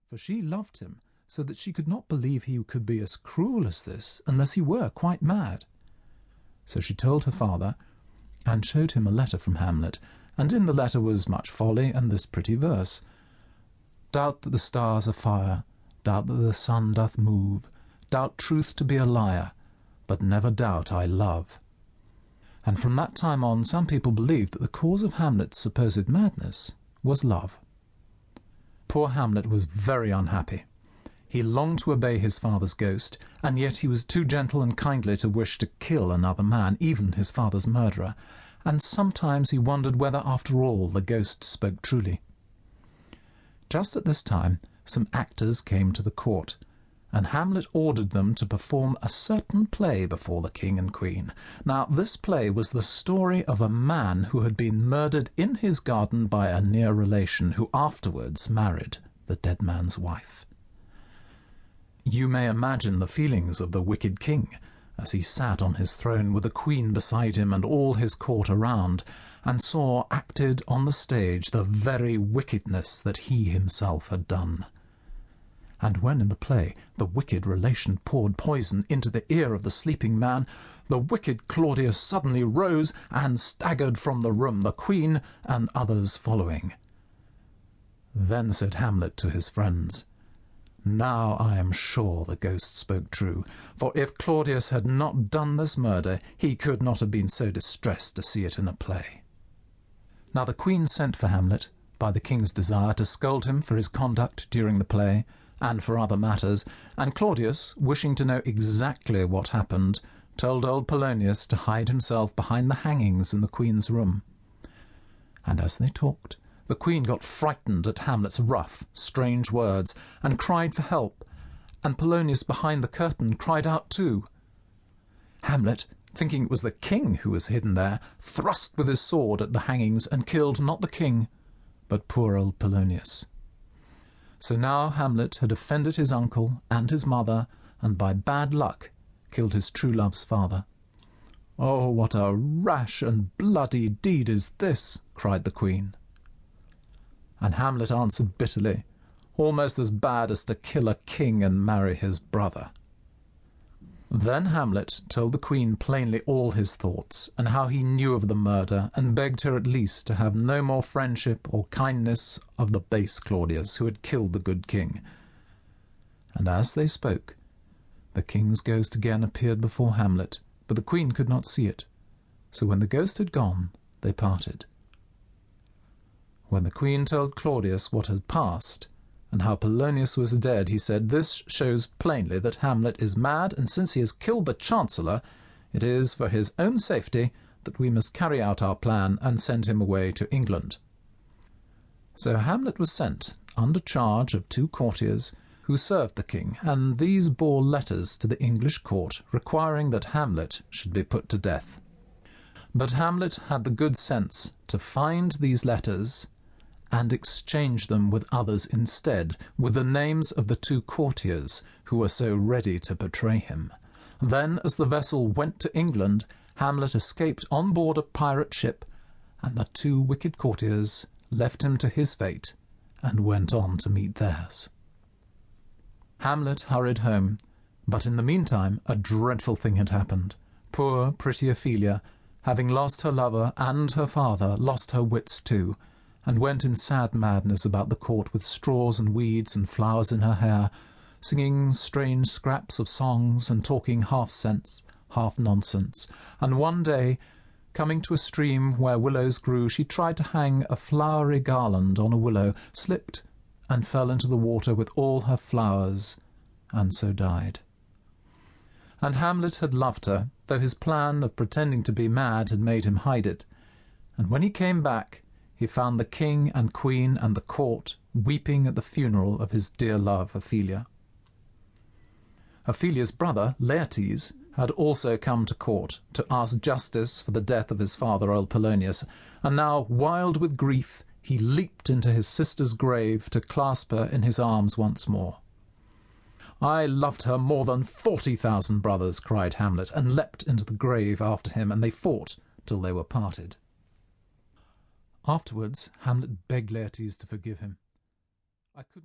for she loved him, so that she could not believe he could be as cruel as this unless he were quite mad. So she told her father, and showed him a letter from Hamlet, and in the letter was much folly and this pretty verse: Doubt that the stars are fire, doubt that the sun doth move, doubt truth to be a liar, but never doubt I love. And from that time on some people believed that the cause of Hamlet's supposed madness was love. Poor Hamlet was very unhappy. He longed to obey his father's ghost, and yet he was too gentle and kindly to wish to kill another man, even his father's murderer, and sometimes he wondered whether, after all, the ghost spoke truly. Just at this time, some actors came to the court, and Hamlet ordered them to perform a certain play before the king and queen. Now, this play was the story of a man who had been murdered in his garden by a near relation, who afterwards married the dead man's wife. You may imagine the feelings of the wicked king as he sat on his throne with the queen beside him and all his court around, and saw acted on the stage the very wickedness that he himself had done. And when in the play the wicked relation poured poison into the ear of the sleeping man, the wicked Claudius suddenly rose and staggered from the room, the queen and others following. Then said Hamlet to his friends, Now I am sure the ghost spoke true, for if Claudius had not done this murder, he could not have been so distressed to see it in a play. Now the queen sent for Hamlet, by the king's desire, to scold him for his conduct during the play, and for other matters, and Claudius, wishing to know exactly what happened, told old Polonius to hide himself behind the hangings in the queen's room. And as they talked, the queen got frightened at Hamlet's rough, strange words, and cried for help, and Polonius behind the curtain cried out too. Hamlet, thinking it was the king who was hidden there, thrust with his sword at the hangings and killed not the king, but poor old Polonius. So now Hamlet had offended his uncle and his mother, and by bad luck killed his true love's father. "Oh, what a rash and bloody deed is this!" cried the queen. And Hamlet answered bitterly, "Almost as bad as to kill a king and marry his brother." Then Hamlet told the queen plainly all his thoughts, and how he knew of the murder, and begged her at least to have no more friendship or kindness of the base Claudius, who had killed the good king. And as they spoke, the king's ghost again appeared before Hamlet, but the queen could not see it. So when the ghost had gone, they parted. When the queen told Claudius what had passed, and how Polonius was dead, he said, "This shows plainly that Hamlet is mad, and since he has killed the Chancellor, it is for his own safety that we must carry out our plan and send him away to England." So Hamlet was sent under charge of 2 courtiers who served the king, and these bore letters to the English court requiring that Hamlet should be put to death. But Hamlet had the good sense to find these letters and exchange them with others instead, with the names of the 2 courtiers who were so ready to betray him. Then, as the vessel went to England, Hamlet escaped on board a pirate ship, and the 2 wicked courtiers left him to his fate and went on to meet theirs. Hamlet hurried home, but in the meantime a dreadful thing had happened. Poor, pretty Ophelia, having lost her lover and her father, lost her wits too, and went in sad madness about the court with straws and weeds and flowers in her hair, singing strange scraps of songs and talking half sense, half nonsense. And one day, coming to a stream where willows grew, she tried to hang a flowery garland on a willow, slipped, and fell into the water with all her flowers, and so died. And Hamlet had loved her, though his plan of pretending to be mad had made him hide it. And when he came back, he found the king and queen and the court weeping at the funeral of his dear love, Ophelia. Ophelia's brother, Laertes, had also come to court to ask justice for the death of his father, old Polonius, and now, wild with grief, he leaped into his sister's grave to clasp her in his arms once more. "I loved her more than 40,000 brothers," cried Hamlet, and leapt into the grave after him, and they fought till they were parted. Afterwards, Hamlet begged Laertes to forgive him. "I couldn't